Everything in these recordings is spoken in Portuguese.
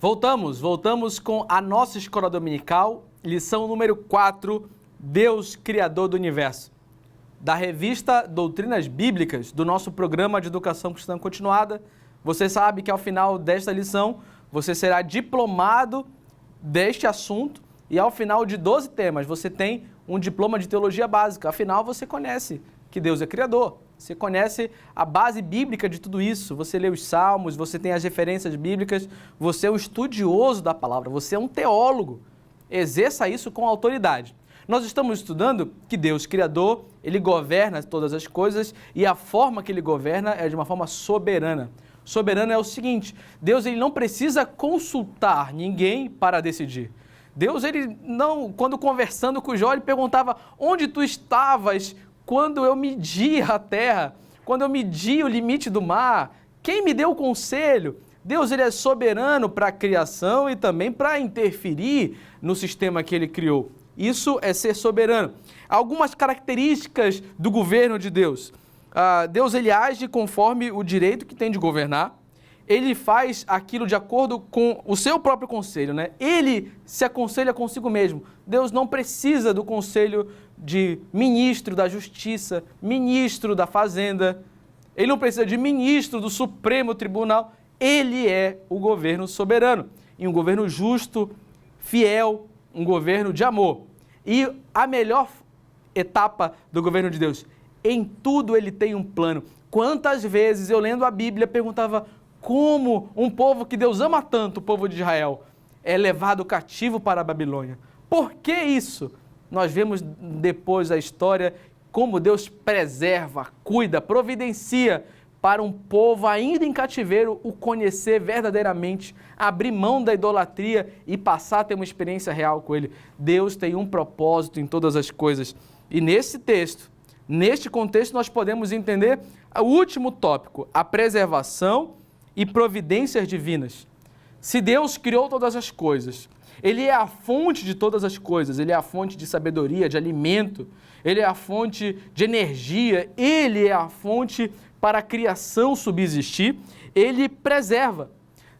Voltamos com a nossa escola dominical, lição número 4, Deus, Criador do Universo. Da revista Doutrinas Bíblicas, do nosso programa de Educação Cristã Continuada. Você sabe que ao final desta lição, você será diplomado deste assunto e ao final de 12 temas, você tem um diploma de teologia básica. Afinal, você conhece que Deus é Criador. Você conhece a base bíblica de tudo isso, você lê os salmos, você tem as referências bíblicas, você é um estudioso da palavra, você é um teólogo. Exerça isso com autoridade. Nós estamos estudando que Deus, Criador, Ele governa todas as coisas e a forma que Ele governa é de uma forma soberana. Soberana é o seguinte, Deus ele não precisa consultar ninguém para decidir. Deus, ele não, quando conversando com Jó, ele perguntava onde tu estavas quando eu medi a terra, quando eu medi o limite do mar, quem me deu o conselho? Deus ele é soberano para a criação e também para interferir no sistema que ele criou. Isso é ser soberano. Algumas características do governo de Deus. Deus ele age conforme o direito que tem de governar. Ele faz aquilo de acordo com o seu próprio conselho, né? Ele se aconselha consigo mesmo. Deus não precisa do conselho de ministro da Justiça, ministro da Fazenda. Ele não precisa de ministro do Supremo Tribunal. Ele é o governo soberano. E um governo justo, fiel, um governo de amor. E a melhor etapa do governo de Deus, em tudo ele tem um plano. Quantas vezes eu lendo a Bíblia perguntava como um povo que Deus ama tanto, o povo de Israel, é levado cativo para a Babilônia. Por que isso? Nós vemos depois a história, como Deus preserva, cuida, providencia para um povo ainda em cativeiro o conhecer verdadeiramente, abrir mão da idolatria e passar a ter uma experiência real com Ele. Deus tem um propósito em todas as coisas. E nesse texto, neste contexto, nós podemos entender o último tópico, a preservação e providências divinas. Se Deus criou todas as coisas, Ele é a fonte de todas as coisas, Ele é a fonte de sabedoria, de alimento, Ele é a fonte de energia, Ele é a fonte para a criação subsistir, Ele preserva.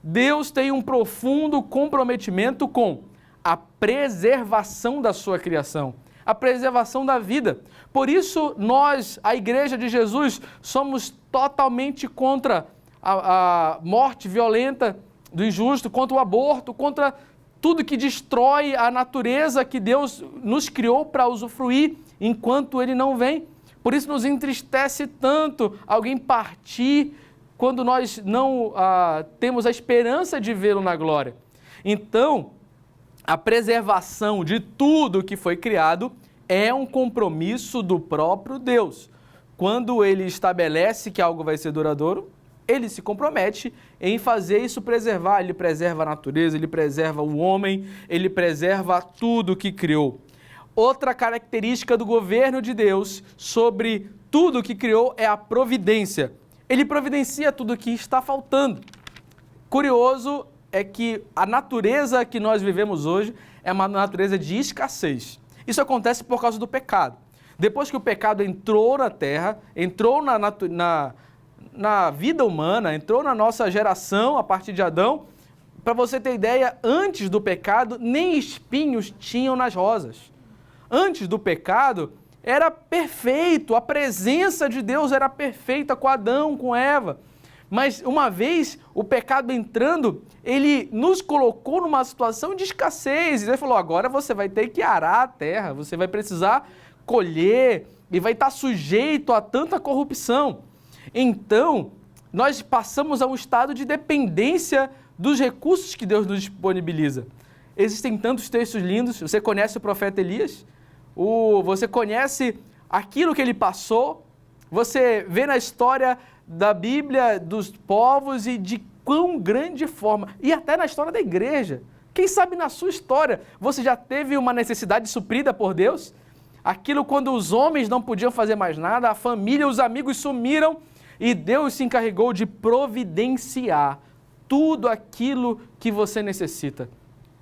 Deus tem um profundo comprometimento com a preservação da sua criação, a preservação da vida. Por isso, nós, a Igreja de Jesus, somos totalmente contra a morte violenta do injusto, contra o aborto, contra tudo que destrói a natureza que Deus nos criou para usufruir enquanto Ele não vem. Por isso nos entristece tanto alguém partir quando nós não temos a esperança de vê-lo na glória. Então, a preservação de tudo que foi criado é um compromisso do próprio Deus. Quando Ele estabelece que algo vai ser duradouro, Ele se compromete em fazer isso preservar. Ele preserva a natureza, Ele preserva o homem, Ele preserva tudo que criou. Outra característica do governo de Deus sobre tudo que criou é a providência. Ele providencia tudo que está faltando. Curioso é que a natureza que nós vivemos hoje é uma natureza de escassez. Isso acontece por causa do pecado. Depois que o pecado entrou na terra, entrou na vida humana, entrou na nossa geração a partir de Adão, para você ter ideia, antes do pecado, nem espinhos tinham nas rosas. Antes do pecado, era perfeito, a presença de Deus era perfeita com Adão, com Eva. Mas uma vez o pecado entrando, ele nos colocou numa situação de escassez. Ele falou, agora você vai ter que arar a terra, você vai precisar colher e vai estar sujeito a tanta corrupção. Então, nós passamos a um estado de dependência dos recursos que Deus nos disponibiliza. Existem tantos textos lindos, você conhece o profeta Elias, você conhece aquilo que ele passou, você vê na história da Bíblia dos povos e de quão grande forma, e até na história da igreja. Quem sabe na sua história, você já teve uma necessidade suprida por Deus? Aquilo quando os homens não podiam fazer mais nada, a família, os amigos sumiram, e Deus se encarregou de providenciar tudo aquilo que você necessita.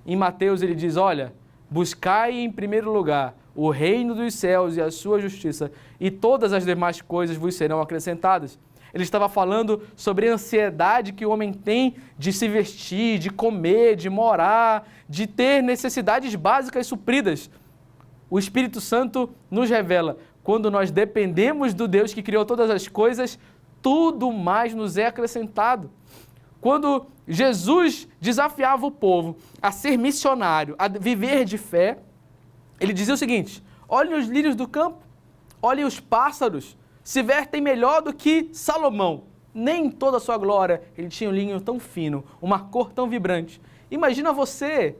Em Mateus ele diz, olha, buscai em primeiro lugar o reino dos céus e a sua justiça, e todas as demais coisas vos serão acrescentadas. Ele estava falando sobre a ansiedade que o homem tem de se vestir, de comer, de morar, de ter necessidades básicas supridas. O Espírito Santo nos revela, quando nós dependemos do Deus que criou todas as coisas, tudo mais nos é acrescentado. Quando Jesus desafiava o povo a ser missionário, a viver de fé, ele dizia o seguinte: olhem os lírios do campo, olhem os pássaros, se vestem melhor do que Salomão. Nem em toda a sua glória ele tinha um linho tão fino, uma cor tão vibrante. Imagina você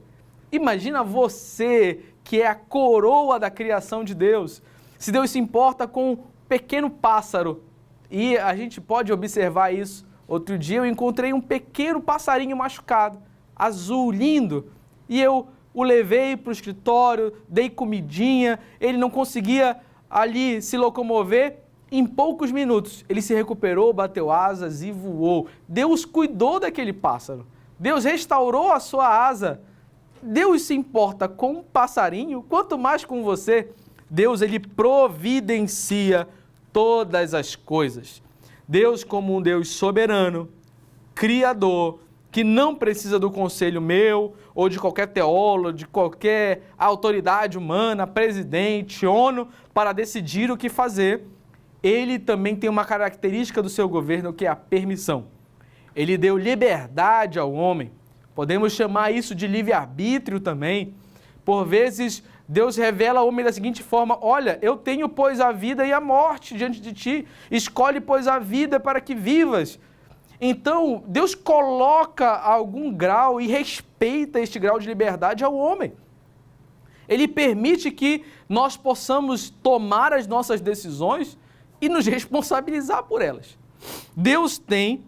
que é a coroa da criação de Deus. Se Deus se importa com um pequeno pássaro, e a gente pode observar isso. Outro dia eu encontrei um pequeno passarinho machucado, azul, lindo, e eu o levei para o escritório, dei comidinha, ele não conseguia ali se locomover. Em poucos minutos ele se recuperou, bateu asas e voou. Deus cuidou daquele pássaro, Deus restaurou a sua asa. Deus se importa com um passarinho, quanto mais com você. Deus, ele providencia todas as coisas. Deus, como um Deus soberano, criador, que não precisa do conselho meu, ou de qualquer teólogo, de qualquer autoridade humana, presidente, ONU, para decidir o que fazer, ele também tem uma característica do seu governo, que é a permissão. Ele deu liberdade ao homem. Podemos chamar isso de livre-arbítrio também. Por vezes, Deus revela ao homem da seguinte forma: olha, eu tenho, pois, a vida e a morte diante de ti. Escolhe, pois, a vida para que vivas. Então, Deus coloca algum grau e respeita este grau de liberdade ao homem. Ele permite que nós possamos tomar as nossas decisões e nos responsabilizar por elas. Deus tem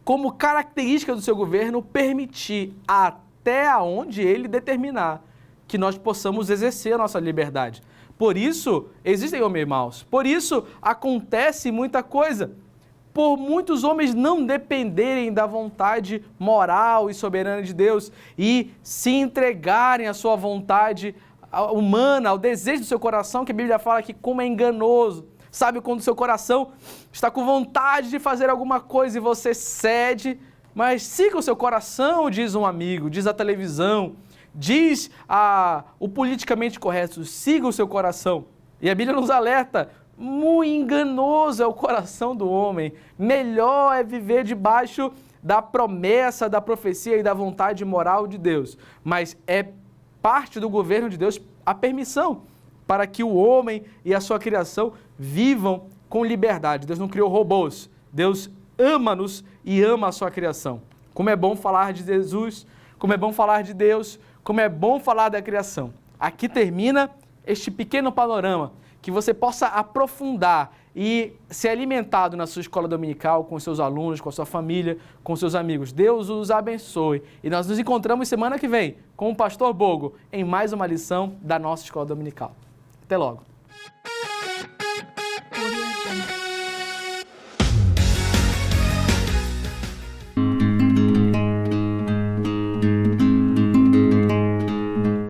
como característica do seu governo permitir até onde ele determinar que nós possamos exercer a nossa liberdade. Por isso, existem homens maus. Por isso, acontece muita coisa. Por muitos homens não dependerem da vontade moral e soberana de Deus e se entregarem à sua vontade humana, ao desejo do seu coração, que a Bíblia fala que como é enganoso. Sabe quando o seu coração está com vontade de fazer alguma coisa e você cede, mas siga o seu coração, diz um amigo, diz a televisão, diz o politicamente correto, siga o seu coração. E a Bíblia nos alerta, muito enganoso é o coração do homem, melhor é viver debaixo da promessa, da profecia e da vontade moral de Deus. Mas é parte do governo de Deus a permissão para que o homem e a sua criação vivam com liberdade. Deus não criou robôs, Deus ama-nos e ama a sua criação. Como é bom falar de Jesus, como é bom falar de Deus, como é bom falar da criação. Aqui termina este pequeno panorama, que você possa aprofundar e ser alimentado na sua escola dominical, com seus alunos, com a sua família, com seus amigos. Deus os abençoe. E nós nos encontramos semana que vem com o Pastor Bogo em mais uma lição da nossa escola dominical. Até logo.